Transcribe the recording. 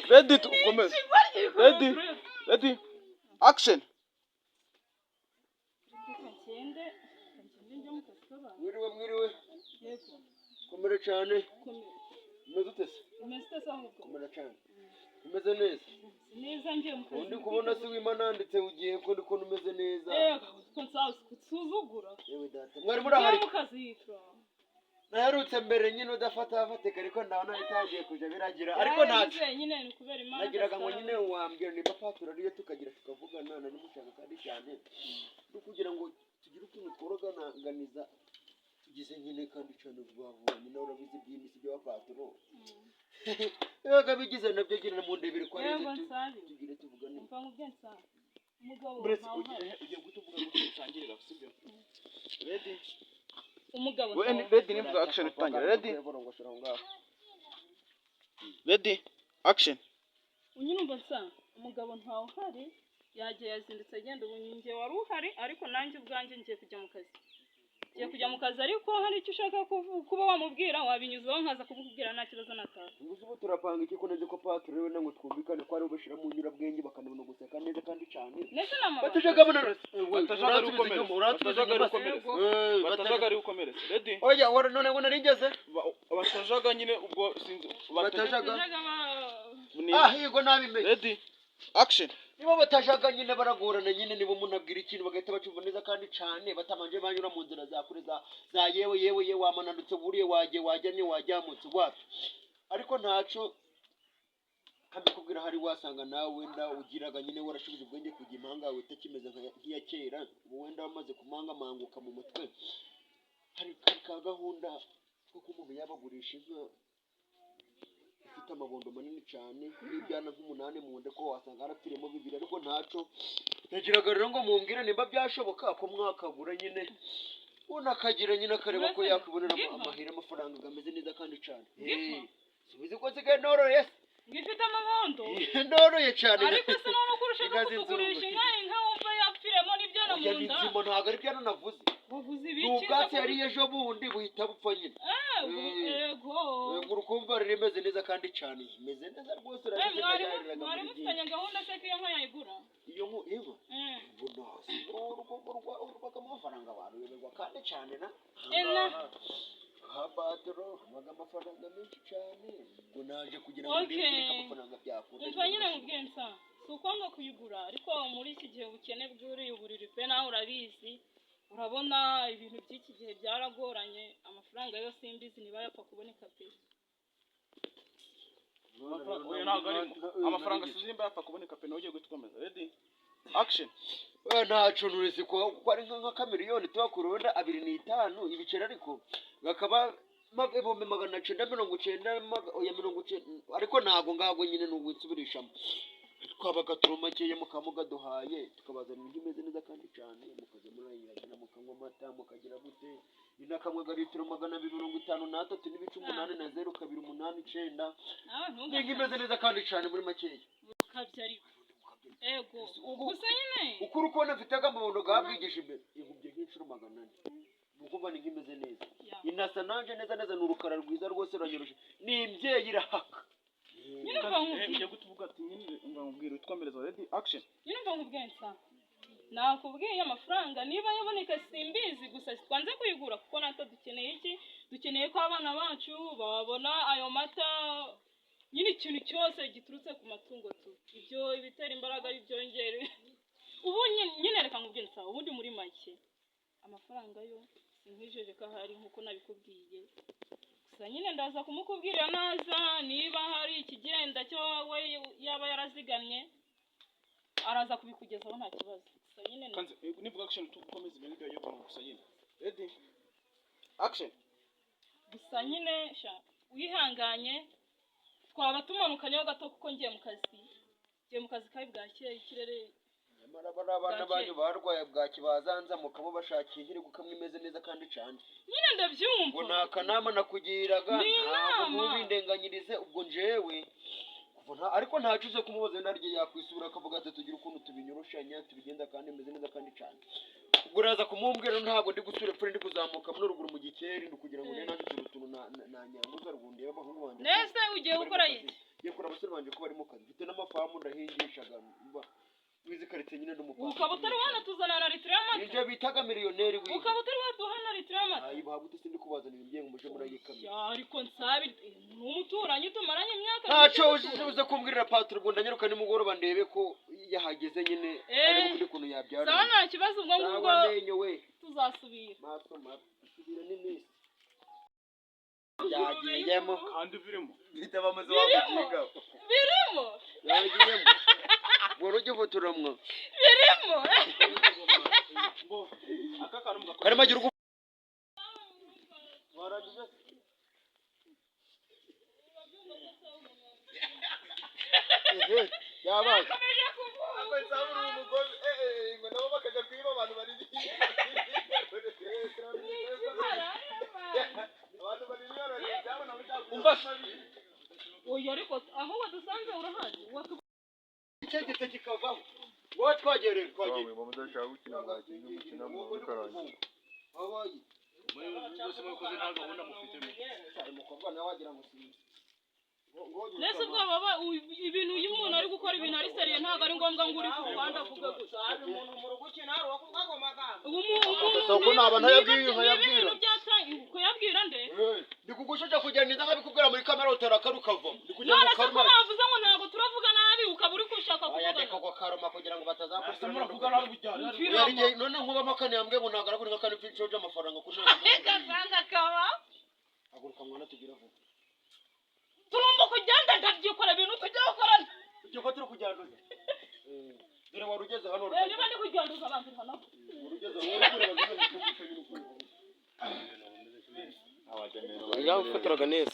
Ready to comment. Ready. Action. Mwiriwe. Komera cyane. Umeze ute se? Komera cyane. Umeze neza? Neza ngiye mu kazi. Undi kubona se wimananditse ugiye ko ndiko numeze neza. Ko nsuzugura. Yewe data. Mwari murahari. Mu kazi yitwa. Naherutse mbere nyine udafata ariko ndabona itangiye kuja biragira ariko ntacu nyine ni kubera Imana nagiraga ngo nyine wambwira ni papa turariye tukagira tukavugana na nimushaka kandi cyane no kugira ngo tugire utuntu tworoganiza tugize nyine kandi cyane vuba nyine urabizi by'imisi bya patro yaga bigize nabyo gira mu ndebere kwa reze tugire tuvugane mva mu byensa umugabo ugiye gutuvuga ngo usangirira sibyo ready umugabo ready ni action itangira ready action unyumva nsa umugabo ntawe uhari yagiye yazindutse agenda ubunye wari uhari ariko nanjye ubwanjye ngiye kujya mu kazi ariko hari icyo ushaka kuba wamubwira wabinyuzaho nkaza kumubwira nta kibazo nataha nguzubu turapanga iki ko neze ko patro rewe nango twumvikane ko ari ubashira mu nyura bwenge bakanabona guseka neza kandi cyane nese namama batajagabona batajagari ukomere ready oya wara none ngo naringeze batajaga nyine ubwo sinzi batajaga higo nabimenye ready action nibo batajaga nyine baragorana nyine nibo munabwira ikintu bagahita bacumva neza kandi cyane batamanje banyura mu nzira za kure za yewe wamanandutse buriye wajya ni wajyamutse wapi ariko ntaco kandi kubwira hari wasanga nawe wenda ugiraga nyine warashubije ubwenge kujya impanga yawe itakimeze nk'iya kera wenda wamaze kumanga manguka mu mutwe hari ka gahunda ko kumuntu yabagurisha inka ifite amabondo manini cyane n'ibyana nk'umunani mu nde ko wasanga harapfiremo bibiri ariko ntaco nagiraga rero ngo mumbwire nimba byashoboka ko mwakagura nyine unakagira nyine akareba ko yakubonera amahera amafaranga gameze neza kandi cyane subize ko sigaye noroye ngifite amabondo noroye cyane ariko se none kurusha kugurisha inka wumva yapfiremo n'ibyana mu nda nzimo ntago ari byo navuze wavuze ibiki n'ubwatsi yari ejo bundi buhita bupfa nyine yego urukumva rimeze neza kandi cyane imeze neza rwose urabizi mwari mufitanye gahunda se ko iyo nka yayigura iyo nko iba bunasi urubaga amafaranga abantu yoberwa kandi cyane na Patro maga amafaranga menshi cyane ngo naje kugira ngo ndeke amafaranga byakunda umva nyine mubwiye nsa suko ngo kuyigura ariko muri iki gihe ubukene bw'uri uburiri pe nawe urabizi urabona ibintu by'iki gihe byaragoranye amafaranga yo simbizi niba yapfa kuboneka pe amafaranga sizimba yapfa kuboneka pe nawe gutukomeza ready action ntaco nurisi ko ari nka kamiliyoni tubakurunda 25 ibicera ariko bakaba ibihumbi 990 ariko ntago ngago nyine n'ubitsubirishamo twabaga turumakeye mukamuga duhaye tukabazana imeze neza kandi cyane mukaze murayiragana mukanywa amata mukagira gute inakamwe garitiro 253 n'ibice 8 na 02889 imeze neza kandi cyane muri makeye ukabyari ego gusa nyine ukuri ukona mfitaga amabondo gabwigisha imbere ihubye nk'inshuro 400 nukumva ni nkimeze neza inasa nanje neza n'urukara rwiza rwose ranyurusha ni imbyeyi irahaka nyine mva gutuvuga ati nyine ngambwira utwomereza ready action nyine mva nkubwensa nakubwiye amafaranga niba yaboneka simbizi gusa twanze kuyigura kuko nato dukeneye ko abana bacu babona ayo mata nyine ikintu cyose giturutse ku matungo ibyo ibitera imbaraga byongere ubu nyine reka nkubwensa ubundi muri make amafaranga yo sinkwijeje ko hari nkuko nabikubwiye gusa nyine ndaza kumukubwirira naza niba hari ikigenda cyo we yaba yarazigamye araza kubikugezaho nta kibazo gusa nyine nivuga action tukomeza ibintu byo gusa nyine ready action gusa nyine wihanganye twaba tumanukanyeho gato kuko ngiye mu kazi kabi bwakeye ikirere abana banyu barwaye bwaki bazanza mukamo bashakiye nkiri gukamwe imeze neza kandi cyane nyine ndabyumva ngo nakanama nakugiraga ntabwo mubindenganyirize ubwo njewe ariko ntacuze kumubaza naryo yakwisubira akavuga ati tugira ukuntu tubinyoroshanya tubigenda kandi imeze neza kandi cyane uraza kumumbwira ntabwo ndi gusura epfo ndi kuzamuka muri ruguru mu gikeri ndi kugira ngo nanjye utuntu na nyanguza rwundiye abahungu banjye nese ugiye gukora iki ngiye kureba abasore banjye ko bari mu kazi mfite n'amafamu ndahingishaga wizi karitsiye nyine n'umupapa ukaba utari wanatuzana na litiro y'amata nibyo bitaga miliyoneri wizi ukaba utari waduha na litiro y'amata ayi bahabute sindi kubazanira ibyengo muje murayikamira ariko nsabire n'umuturanyi tumaranye imyaka ntacyo uze kumbwirira patro ubwo ndanyaruka nimugoroba ndebe ko yahageze nyine ariko kuri kuntu yabyara sawa nta kibazo ubwo ngubwo amenyo we tuzasubira maso subira n'iminsi yagiyemo kandi birimo bita bamaze wamukinga birimo yagiyemo wari ujya ufotoramwa birimo aka kantu mugakora karimo agira waragize yabaye akwensabura umugozi ngo nabo bakajya kwiba abantu bari oya ariko aho wadusanze urahazi icegetse kikavaho wowe twagereye Twawe mudashaka gukina mwakinnye umukino mu karangi. abaye byose mukoze nta gahunda mufitemo umukobwa nawe wagira ngo sinzi nese ubwo baba ibintu iyo umuntu ari gukora ibintu ari seriye ntabwo ari ngombwa ngo uri ku ruhande avuge gusa umuntu mu rugo ukina hari uwakuvuga amagambo umuntu ntabwo ntayabwira kuyabwira nde ndi kugushoja kugenda nza nkabikubwira muri kamera utarakaru ukavamo ndi kugira ngo none se ko karuma bavuze ngo ntabwo turavuga nabi ukaba uri gushaka yandika kuvuga ngo karuma kugira ngo batazakusura muravuga nabi bijyana none nkuba makane yambwiye ngo ntabwo aragura nk'akandi mfite amafaranga kuri gasanga kaba haguruka mwana tugira vuba turumva kugenda ndabyikora ibintu tujya gukorana ibyo ko turi kujyanduza dore wari ugeze hano niba ndi kujyanduza abantu hano wari ugeze hano awagenera yafatiraga neza